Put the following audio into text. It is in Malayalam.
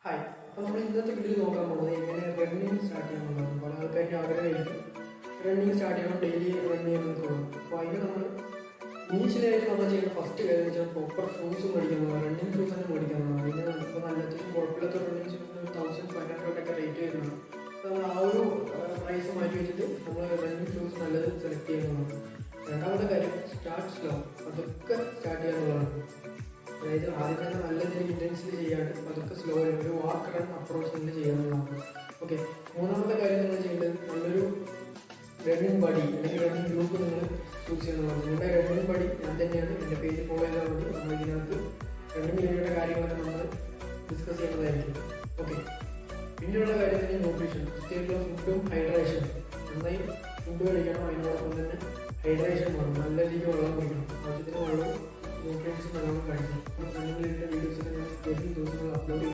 ഹായ്, അപ്പോൾ നമ്മൾ ഇന്നത്തെ വീഡിയോ നോക്കാൻ പോകുന്നത് എങ്ങനെ റണ്ണിങ് സ്റ്റാർട്ട് ചെയ്യാമെന്നുള്ളതാണ്. പല ആൾക്കാരുടെ ആഗ്രഹമായിരിക്കും റണ്ണിങ് സ്റ്റാർട്ട് ചെയ്യണം, ഡെയിലി റൺ ചെയ്യണമെന്ന് തോന്നും. അപ്പോൾ അതിന് നമ്മൾ ഇനീഷ്യലായിട്ട് നമ്മൾ ചെയ്യുന്ന ഫസ്റ്റ് കാര്യം വെച്ചാൽ പ്രോപ്പർ ഷൂസ് മേടിക്കുന്നതാണ്. റണ്ണിങ് ഷൂസ് തന്നെ മേടിക്കുന്നതാണ്. അതിന് ഇപ്പോൾ നല്ല അത്യാവശ്യം കുഴപ്പമില്ലാത്ത റണ്ണിങ് ഷൂസിന് 1500 റേറ്റ് വരുന്നതാണ്. അപ്പോൾ നമ്മൾ ആ ഒരു പ്രൈസ് മാറ്റി വെച്ചിട്ട് നമ്മൾ റണ്ണിങ് ഷൂസ് നല്ലത് സെലക്ട് ചെയ്യുന്നതാണ്. രണ്ടാമത്തെ കാര്യം സ്റ്റാർട്ട് സ്ലോ, അതൊക്കെ സ്റ്റാർട്ട് ചെയ്യാനുള്ളതാണ്. അതായത് ആദ്യം തന്നെ നല്ല രീതിയിൽ ഇൻറ്റൻസിറ്റി ചെയ്യാണ്ട് അതൊക്കെ സ്ലോ ഒരു വാക്ക് റൺ അപ്രോച്ച് തന്നെ ചെയ്യാവുന്നതാണ്. ഓക്കെ, മൂന്നാമത്തെ കാര്യം നിങ്ങൾ ചെയ്യേണ്ടത് നല്ലൊരു റണ്ണിങ് ബഡി അല്ലെങ്കിൽ റണ്ണിങ് ഗ്രൂപ്പ് നിങ്ങൾ ചൂസ് ചെയ്യുന്നതാണ്. നിങ്ങളുടെ റണ്ണിങ് ബഡി ഞാൻ തന്നെയാണ്. എൻ്റെ പേജ് ഫോളോ ചെയ്താൽ മതി. നമ്മൾ ഇതിനകത്ത് റണ്ണിങ് റിലേറ്റഡ് കാര്യങ്ങളൊക്കെ നമ്മൾ ഡിസ്കസ് ചെയ്യുന്നതായിരിക്കും. ഓക്കെ, പിന്നെയുള്ള കാര്യം തന്നെ ന്യൂട്രീഷൻ, കൃത്യമായിട്ടുള്ള ഫുഡും ഹൈഡ്രേഷൻ. നന്നായി ഫുഡ് കഴിക്കണം, അതിനോടൊപ്പം തന്നെ ഹൈഡ്രേഷൻ വേണം. നല്ല രീതിയിൽ വെള്ളം കുടിക്കണം, ആവശ്യത്തിന് വെള്ളവും ന്യൂട്രിയൻസും നല്ലോണം കഴിക്കണം. റണ്ണിങ് റിലേറ്റഡ് വീഡിയോസൊക്കെ ഞാൻ 30 ദിവസങ്ങൾ അപ്ലോഡ് ചെയ്യും.